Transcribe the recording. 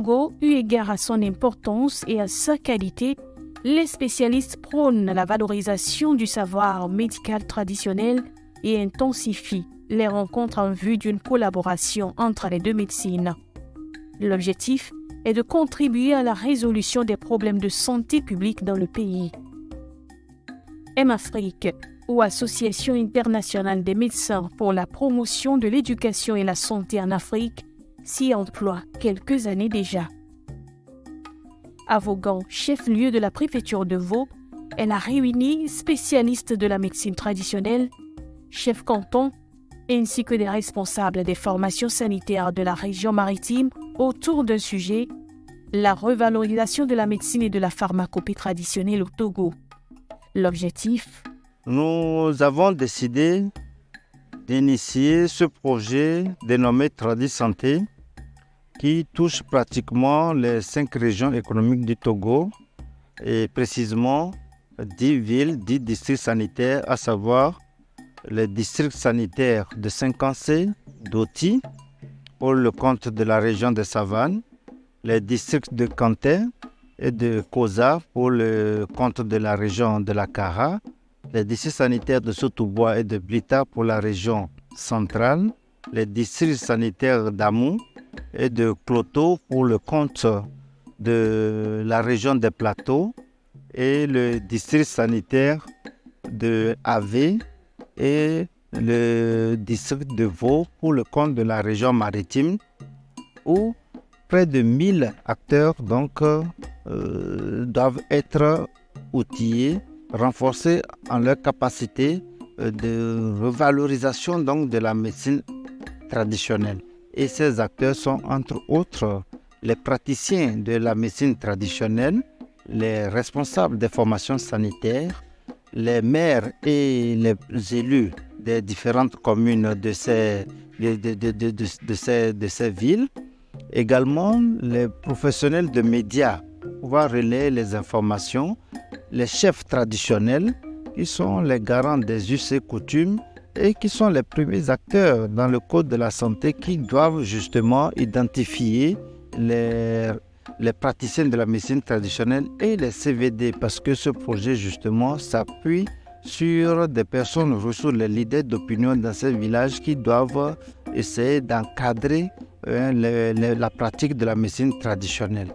Togo, eu égard à son importance et à sa qualité, les spécialistes prônent la valorisation du savoir médical traditionnel et intensifient les rencontres en vue d'une collaboration entre les deux médecines. L'objectif est de contribuer à la résolution des problèmes de santé publique dans le pays. M-Afrique, ou Association internationale des médecins pour la promotion de l'éducation et la santé en Afrique, s'y emploie quelques années déjà. À Vaughan, chef-lieu de la préfecture de Vaud, elle a réuni spécialistes de la médecine traditionnelle, chefs cantons, ainsi que des responsables des formations sanitaires de la région maritime autour d'un sujet, la revalorisation de la médecine et de la pharmacopée traditionnelle au Togo. L'objectif: nous avons décidé d'initier ce projet dénommé Tradisanté qui touche pratiquement les 5 régions économiques du Togo et précisément 10 villes, 10 districts sanitaires, à savoir les districts sanitaires de Cinquancé, d'Oti, pour le compte de la région de Savanes, les districts de Kanté et de Koza pour le compte de la région de la Kara, les districts sanitaires de Sotoubois et de Blita pour la région centrale, les districts sanitaires d'Amou et de Cloto pour le compte de la région des Plateaux et le district sanitaire de Avé et le district de Vaud pour le compte de la région maritime, où près de 1000 acteurs doivent être outillés, renforcés en leur capacité de revalorisation de la médecine traditionnelle. Et ces acteurs sont entre autres les praticiens de la médecine traditionnelle, les responsables des formations sanitaires, les maires et les élus des différentes communes de ces villes, également les professionnels de médias pour pouvoir relayer les informations, les chefs traditionnels qui sont les garants des us et coutumes et qui sont les premiers acteurs dans le code de la santé qui doivent justement identifier les praticiens de la médecine traditionnelle et les CVD, parce que ce projet justement s'appuie sur des personnes ressources, les leaders d'opinion dans ces villages qui doivent essayer d'encadrer la pratique de la médecine traditionnelle.